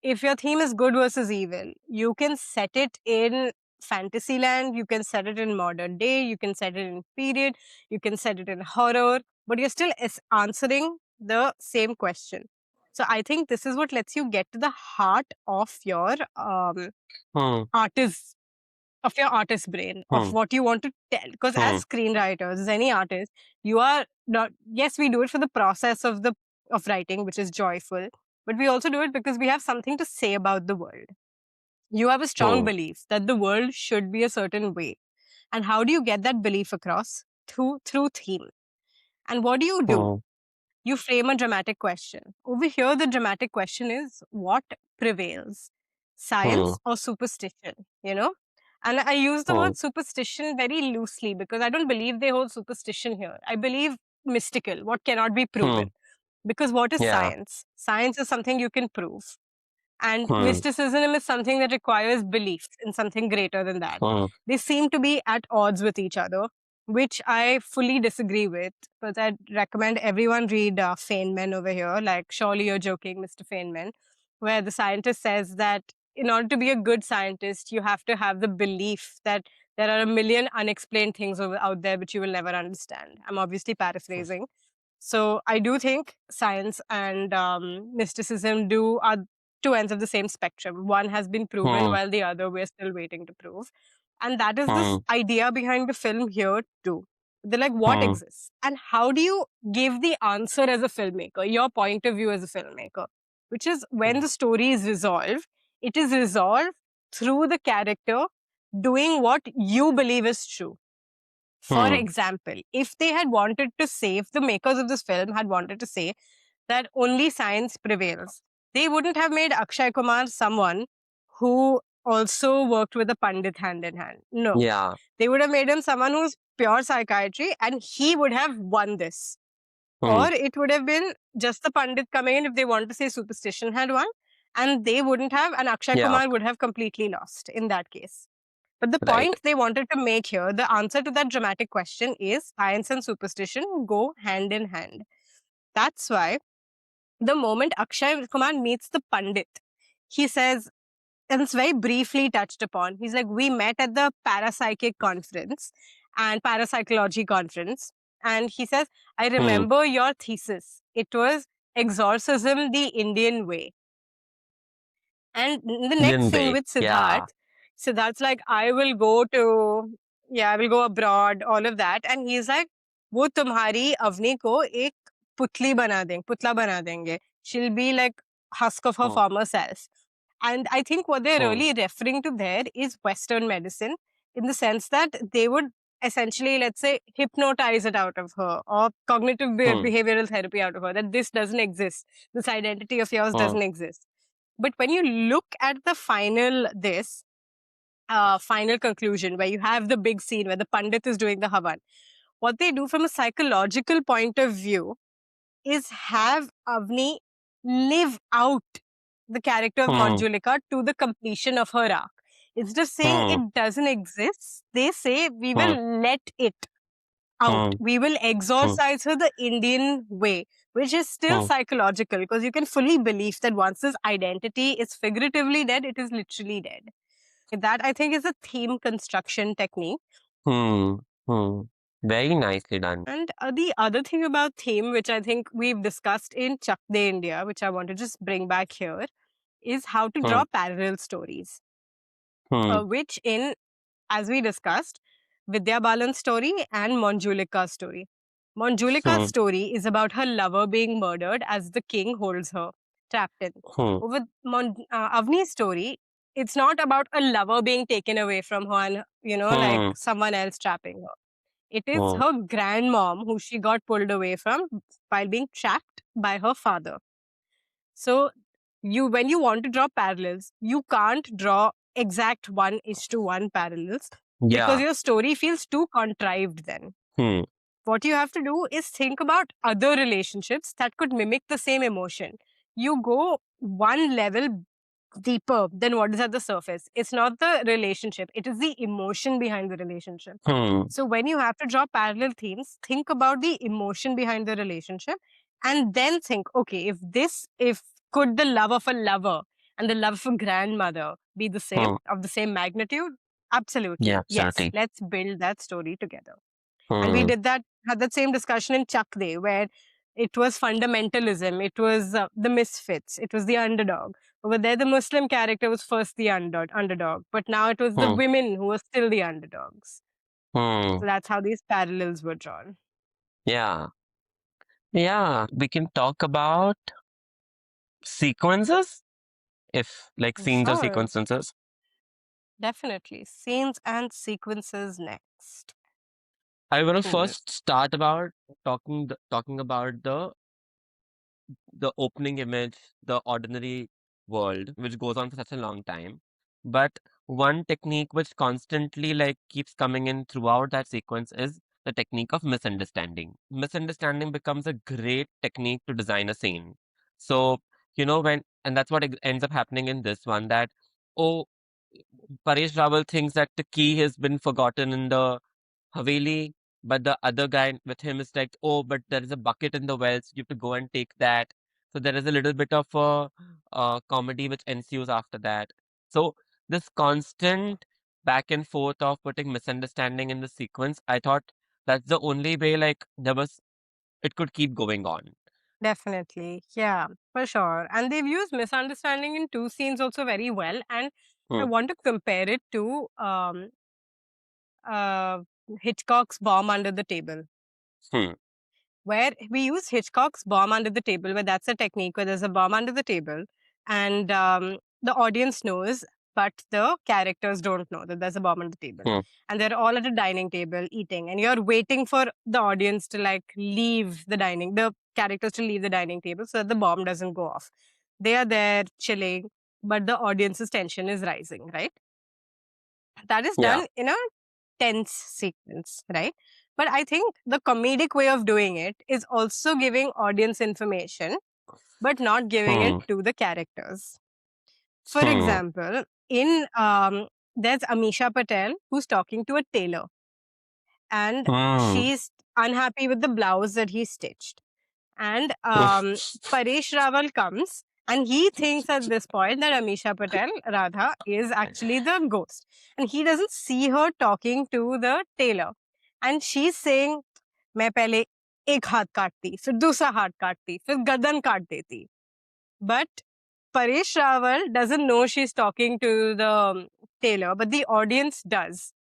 If your theme is good versus evil, you can set it in fantasy land, you can set it in modern day, you can set it in period, you can set it in horror, but you're still answering the same question. So I think this is what lets you get to the heart of your hmm, artist of your artist brain, of hmm, what you want to tell. Because hmm, as screenwriters, as any artist, you are not, yes, we do it for the process of writing, which is joyful, but we also do it because we have something to say about the world. You have a strong hmm, belief that the world should be a certain way. And how do you get that belief across? Through theme. And what do you do? hmm, You frame a dramatic question. Over here, the dramatic question is what prevails, hmm, science or superstition? And I use the hmm. word superstition very loosely because I don't believe they hold superstition here. I believe mystical, what cannot be Hmm. proven. Because what is Yeah. science? Science is something you can prove. And Hmm. mysticism is something that requires belief in something greater than that. Hmm. They seem to be at odds with each other, which I fully disagree with. But I'd recommend everyone read Feynman over here. Like, surely you're joking, Mr. Feynman, where the scientist says that in order to be a good scientist, you have to have the belief that there are a million unexplained things out there which you will never understand. I'm obviously paraphrasing. So I do think science and mysticism are two ends of the same spectrum. One has been proven, Hmm. while the other we're still waiting to prove. And that is this Hmm. idea behind the film here too. They're like, what Hmm. exists? And how do you give the answer as a filmmaker, your point of view as a filmmaker? Which is when Hmm. the story is resolved, it is resolved through the character doing what you believe is true. For Hmm. example, if they had wanted to say, if the makers of this film had wanted to say that only science prevails, they wouldn't have made Akshay Kumar someone who also worked with a Pandit hand in hand. No. Yeah. They would have made him someone who's pure psychiatry and he would have won this. Hmm. Or it would have been just the Pandit coming in if they want to say superstition had won, and they wouldn't have, and Akshay Yeah. Kumar would have completely lost in that case. But the Right. point they wanted to make here, the answer to that dramatic question is science and superstition go hand in hand. That's why The moment Akshay Kumar meets the Pandit, he says, and it's very briefly touched upon. He's like, we met at the parapsychic conference and parapsychology conference. And he says, I Hmm. remember your thesis. It was exorcism the Indian way. And the next Indian scene way. with Yeah. Siddharth's like, I will go to, yeah, I will go abroad, all of that. And he's like, वो तुम्हारी अवनी को एक पुतला बना देंगे. She'll be like husk of her Hmm. former self. And I think what they're Hmm. really referring to there is Western medicine in the sense that they would essentially, let's say, hypnotize it out of her or cognitive Hmm. behavioral therapy out of her, that this doesn't exist. This identity of yours Hmm. doesn't exist. But when you look at the final conclusion where you have the big scene where the Pandit is doing the Havan, what they do from a psychological point of view is have Avni live out the character of Hmm. Manjulika to the completion of her arc. Instead of saying Hmm. it doesn't exist, they say we Hmm. will let it out. Hmm. We will Hmm. exorcise her the Indian way, which is still Hmm. psychological because you can fully believe that once this identity is figuratively dead, it is literally dead. That I think is a theme construction technique. Hmm. Hmm. Very nicely done. And the other thing about theme, which I think we've discussed in Chak De India, which I want to just bring back here, is how to Hmm. draw parallel stories, Hmm. which in, as we discussed, Vidya Balan's story and Manjulika's story. Manjulika's Hmm. story is about her lover being murdered as the king holds her trapped in. Hmm. With Avni's story, it's not about a lover being taken away from her and, like Hmm. someone else trapping her. It is Hmm. her grandmom who she got pulled away from while being trapped by her father. So when you want to draw parallels, you can't draw exact 1:1 parallels because Yeah. your story feels too contrived then. Hmm. What you have to do is think about other relationships that could mimic the same emotion. You go one level deeper than what is at the surface. It's not the relationship, it is the emotion behind the relationship. Hmm. So when you have to draw parallel themes, think about the emotion behind the relationship and then think, okay, if could the love of a lover and the love of a grandmother be the same, Hmm. of the same magnitude? Yeah, Absolutely. Yes. absolutely. Let's build that story together. And we Hmm. had that same discussion in Chak De, where it was fundamentalism, it was the misfits, it was the underdog. Over there, the Muslim character was first the underdog, but now it was the Hmm. women who were still the underdogs. Hmm. So that's how these parallels were drawn. Yeah. Yeah. We can talk about sequences if like scenes or Sure, sequences. definitely. Scenes and sequences next. I want to Cool. first start about talking about the opening image, the ordinary world, which goes on for such a long time. But one technique which constantly like keeps coming in throughout that sequence is the technique of misunderstanding. Misunderstanding becomes a great technique to design a scene. So, and that's what ends up happening in this one that, oh, Paresh Rawal thinks that the key has been forgotten in the Haveli, but the other guy with him is like, oh, but there is a bucket in the wells. You have to go and take that. So there is a little bit of a comedy which ensues after that. So this constant back and forth of putting misunderstanding in the sequence, I thought that's the only way like it could keep going on. Definitely. Yeah, for sure. And they've used misunderstanding in two scenes also very well. And I Hmm. want to compare it to uh, Hitchcock's Bomb Under the Table, Hmm. where we use Hitchcock's Bomb Under the Table, where that's a technique where there's a bomb under the table and the audience knows, but the characters don't know that there's a bomb on the table. Hmm. And they're all at a dining table eating, and you're waiting for the audience to like the characters to leave the dining table so that the bomb doesn't go off. They are there chilling, but the audience's tension is rising, right? That is Yeah. done in a tense sequence, right? But I think the comedic way of doing it is also giving audience information, but not giving it Hmm. to the characters. For Hmm. example, in there's Amisha Patel who's talking to a tailor, and Hmm. she's unhappy with the blouse that he stitched. And Paresh Rawal comes and he thinks at this point that Amisha Patel, Radha, is actually the ghost. And he doesn't see her talking to the tailor. And she's saying, मैं पहले एक हाथ काटती, फिर दूसरा हाथ काटती, फिर गर्दन काट देती. But Paresh Rawal doesn't know she's talking to the tailor, but the audience does.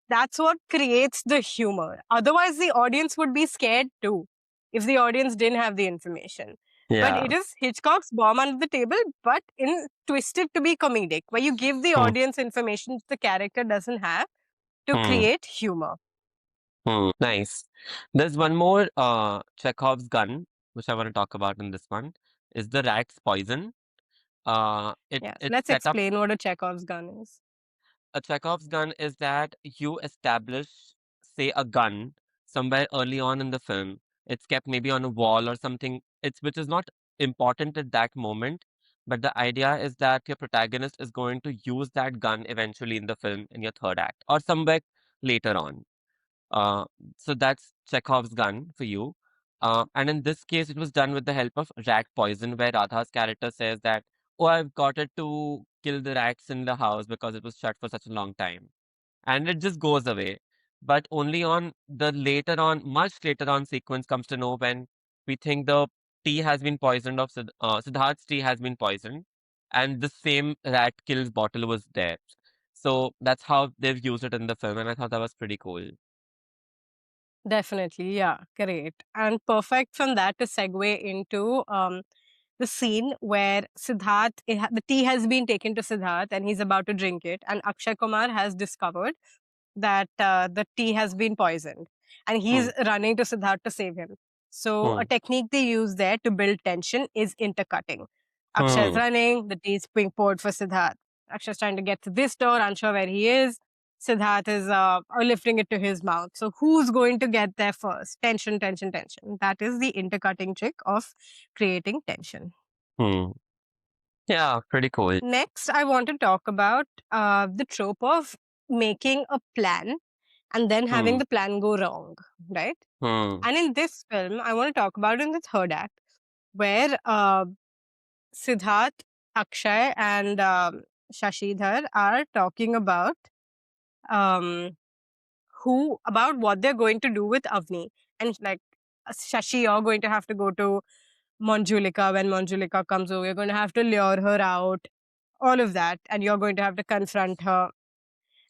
That's what creates the humor. Otherwise, the audience would be scared too if the audience didn't have the information. But Yeah. it is Hitchcock's bomb under the table, but in twisted to be comedic, where you give the Hmm. audience information the character doesn't have to Hmm. create humor. Nice. There's one more Chekhov's gun, which I want to talk about in this one, is the rat's poison. Yes, It's let's set up. explain what a Chekhov's gun is. A Chekhov's gun is that you establish, say, a gun somewhere early on in the film. It's kept maybe on a wall or something. It's which is not important at that moment, but the idea is that your protagonist is going to use that gun eventually in the film in your third act or somewhere later on. Uh, so that's Chekhov's gun for you. And in this case, it was done with the help of rat poison, where Radha's character says that, "Oh, I've got it to kill the rats in the house because it was shut for such a long time." And it just goes away. But only on the later on, much later on sequence comes to know when we think the tea has been poisoned of Siddharth's tea has been poisoned, and the same rat kills bottle was there. So that's how they've used it in the film, and I thought that was pretty cool. Definitely, yeah, great. And perfect from that to segue into the scene where the tea has been taken to Siddharth and he's about to drink it, and Akshay Kumar has discovered that the tea has been poisoned and Hmm. he's running to Siddharth to save him. So, Hmm. a technique they use there to build tension is intercutting. Akshay is Hmm. running, the tea is being poured for Siddharth. Akshay is trying to get to this door, unsure where he is. Siddharth is lifting it to his mouth. So, who's going to get there first? Tension, tension, tension. That is the intercutting trick of creating tension. Hmm. Yeah, pretty cool. Next, I want to talk about the trope of making a plan and then having Hmm. the plan go wrong, right? Hmm. And in this film, I want to talk about in the third act, where Siddharth, Akshay, and Shashidhar are talking about um, who about what they're going to do with Avni. And like Shashi, you're going to have to go to Manjulika when Manjulika comes over. You're going to have to lure her out, all of that, and you're going to have to confront her.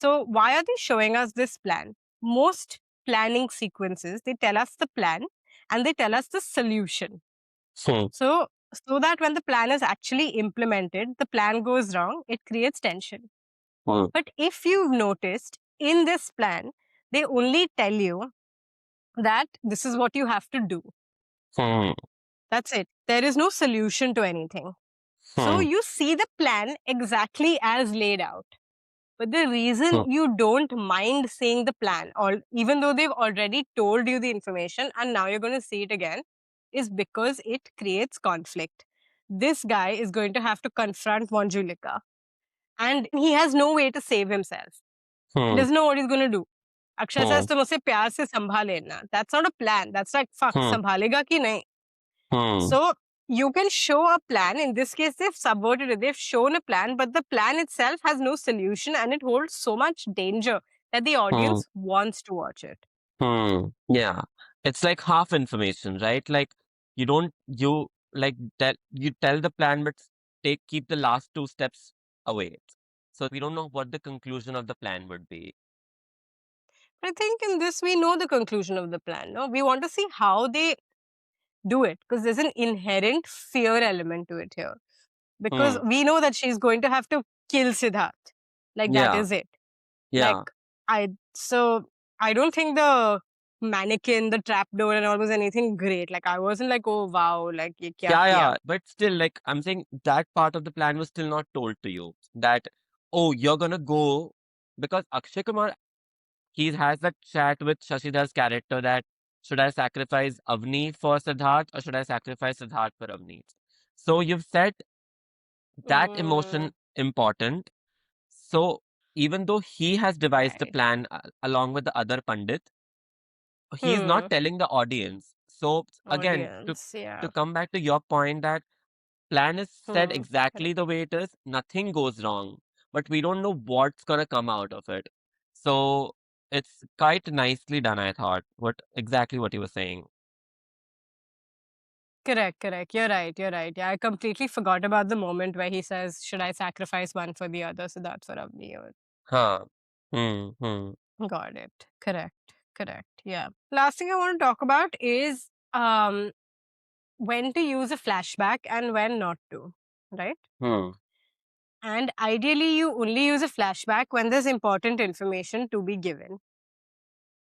So, why are they showing us this plan? Most planning sequences, they tell us the plan and they tell us the solution. Hmm. So that when the plan is actually implemented, the plan goes wrong, it creates tension. Hmm. But if you've noticed in this plan, they only tell you that this is what you have to do. Hmm. That's it. There is no solution to anything. So Hmm. you see the plan exactly as laid out. But the Hmm. reason you don't mind seeing the plan, or even though they've already told you the information and now you're going to see it again, is because it creates conflict. This guy is going to have to confront Manjulika and he has no way to save himself. He Hmm. doesn't know what he's going to do. Akshay Hmm. says, "तुम उसे प्यार से संभाल लेना." That's not a plan. That's like, fuck, Hmm. संभालेगा कि नहीं? Hmm. So you can show a plan. In this case, they've subverted it. They've shown a plan, but the plan itself has no solution and it holds so much danger that the Hmm. audience wants to watch it. Yeah. It's like half information, right? Like you like that you tell the plan, but keep the last two steps away. So we don't know what the conclusion of the plan would be. But I think in this, we know the conclusion of the plan. No, we want to see how they do it because there's an inherent fear element to it here. Because Hmm. we know that she's going to have to kill Siddharth. Like, that Yeah. is it. Like, Yeah. so I don't think the mannequin, the trapdoor, and all was anything great. Like, I wasn't like, oh wow, like ye kya Yeah, kiya. yeah. But still, like I'm saying that part of the plan was still not told to you. That, oh, you're gonna go because Akshay Kumar, he has that chat with Shashidhar's character that should I sacrifice Avni for Siddharth or should I sacrifice Siddharth for Avni? So you've said that Mm, emotion important. So even though he has devised the right. plan along with the other Pandit, he is not Hmm. telling the audience. So again, Audience, to yeah. come back to your point that plan is said Hmm. exactly Correct. the way it is, nothing goes wrong, but we don't know what's gonna come out of it. So it's quite nicely done, I thought. What exactly what you were saying. Correct, correct. You're right. You're right. Yeah, I completely forgot about the moment where he says, "Should I sacrifice one for the other?" So that's what Avni. Huh. Hmm. Got it. Correct. Correct. Yeah. Last thing I want to talk about is when to use a flashback and when not to. Right. Hmm. And ideally, you only use a flashback when there's important information to be given,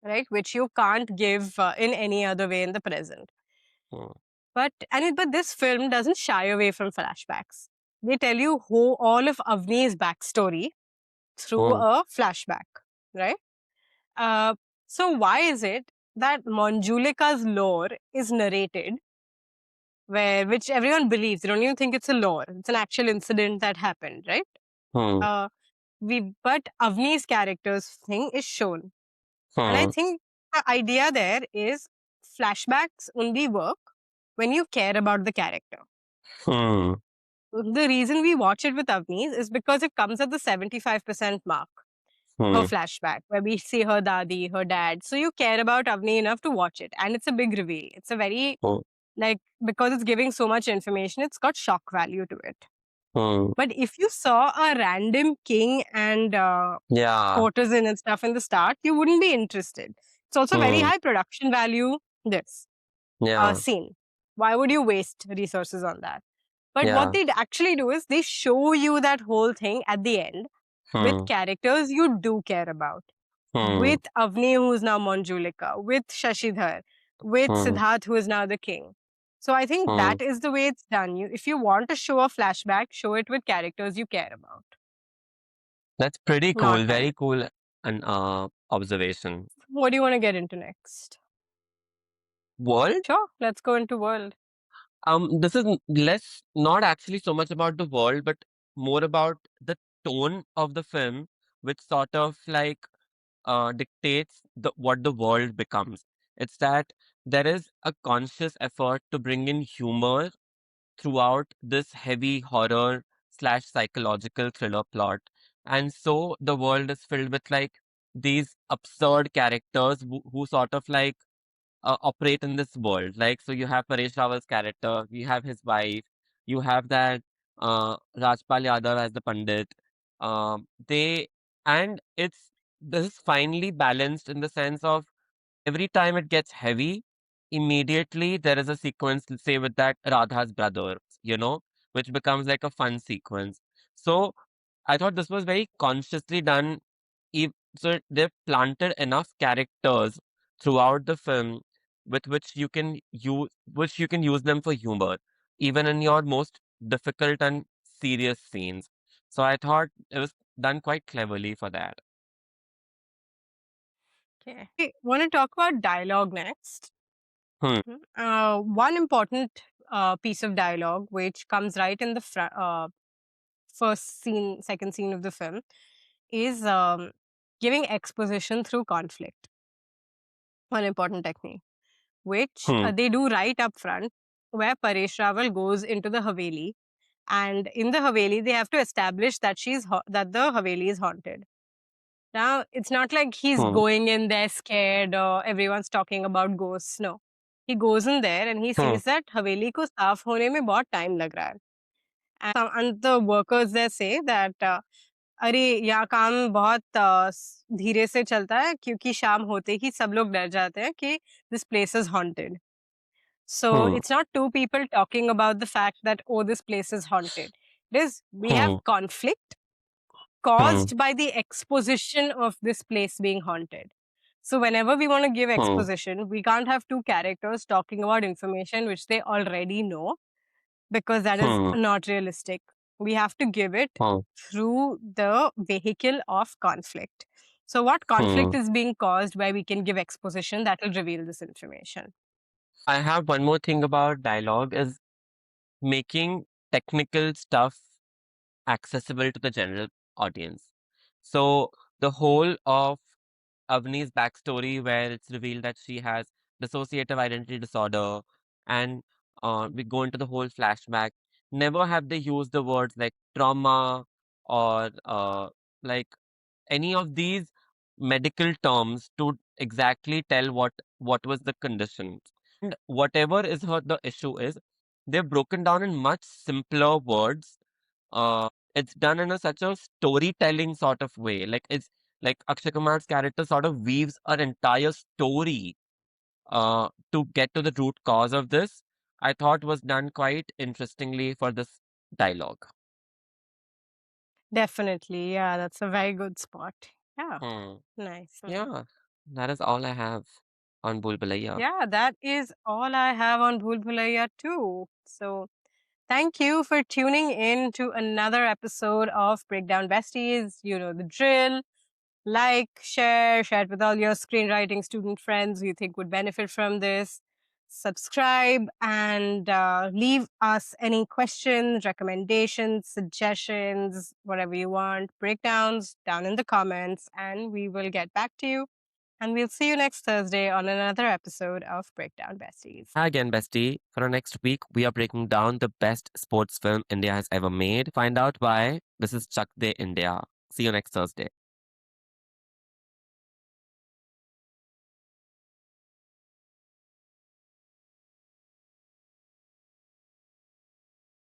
right? Which you can't give in any other way in the present. Hmm. But this film doesn't shy away from flashbacks. They tell you all of Avni's backstory through Hmm. a flashback, right? Uh, so why is it that Manjulika's lore is narrated where which everyone believes? They don't even think it's a lore. It's an actual incident that happened, right? Hmm. Uh, but Avni's character's thing is shown. And I Hmm. think the idea there is flashbacks only work when you care about the character. Hmm. The reason we watch it with Avni's is because it comes at the 75% mark, her Hmm. flashback, where we see her dadi, her dad. So you care about Avni enough to watch it. And it's a big reveal. It's a very, Hmm. like, because it's giving so much information, it's got shock value to it. Hmm. But if you saw a random king and Yeah. courtesan and stuff in the start, you wouldn't be interested. It's also very Hmm. high production value, this Yeah. scene. Why would you waste resources on that? But what Yeah. they actually do is they show you that whole thing at the end with Hmm. characters you do care about. Hmm. With Avni, who is now Manjulika, with Shashidhar, with Hmm. Siddharth, who is now the king. So I think Hmm. that is the way it's done. If you want to show a flashback, show it with characters you care about, That's pretty not cool. random. Very cool and observation. What do you want to get into next? World? Sure, let's go into world. This is less not actually so much about the world, but more about the tone of the film, which sort of like dictates what the world becomes. It's that there is a conscious effort to bring in humor throughout this heavy horror slash psychological thriller plot. And so the world is filled with like these absurd characters who sort of like operate in this world. Like, so you have Paresh Rawal's character, you have his wife, you have that Rajpal Yadav as the Pandit. They and it's this is finely balanced in the sense of every time it gets heavy, immediately there is a sequence, let's say, with that Radha's brother, which becomes like a fun sequence. So I thought this was very consciously done. So they've planted enough characters throughout the film with which you can use them for humor, even in your most difficult and serious scenes. So I thought it was done quite cleverly for that. Okay. I want to talk about dialogue next. Hmm. One important piece of dialogue, which comes right in the first scene, second scene of the film, is giving exposition through conflict. One important technique, which Hmm. they do right up front, where Paresh Rawal goes into the Haveli, and in the Haveli, they have to establish that that the Haveli is haunted. Now, it's not like he's Hmm. going in there scared or everyone's talking about ghosts. No. He goes in there and he Hmm. sees that Haveli ko saaf hone mein bahut time lag raha hai. And the workers there say that अरे यहाँ काम बहुत धीरे से चलता है क्योंकि शाम होते ही सब लोग डर जाते हैं कि this place is haunted. So Hmm. it's not two people talking about the fact that, oh, this place is haunted. It is, we have Hmm. conflict Hmm. caused by the exposition of this place being haunted. So whenever we want to give Hmm. exposition, we can't have two characters talking about information which they already know, because that is Hmm. not realistic. We have to give it Hmm. through the vehicle of conflict. So what conflict Hmm. is being caused where we can give exposition that will reveal this information. I have one more thing about dialogue is making technical stuff accessible to the general audience. So the whole of Avni's backstory, where it's revealed that she has dissociative identity disorder, and we go into the whole flashback. Never have they used the words like trauma or like any of these medical terms to exactly tell what was the condition. And whatever is her the issue is, they're broken down in much simpler words. It's done in such a storytelling sort of way. Like it's like Akshay Kumar's character sort of weaves an entire story to get to the root cause of this. I thought was done quite interestingly for this dialogue. Definitely. Yeah, that's a very good spot. Yeah, Hmm. nice. Yeah, that is all I have on Bhool Bhulaiyaa. Yeah, that is all I have on Bhool Bhulaiyaa too. So thank you for tuning in to another episode of Breakdown Besties. You know the drill. Like, share it with all your screenwriting student friends who you think would benefit from this. Subscribe and leave us any questions, recommendations, suggestions, whatever you want, breakdowns down in the comments, and we will get back to you. And we'll see you next Thursday on another episode of Breakdown Besties. Hi again, bestie. For our next week, we are breaking down the best sports film India has ever made. Find out why. This is Chak De India. See you next Thursday.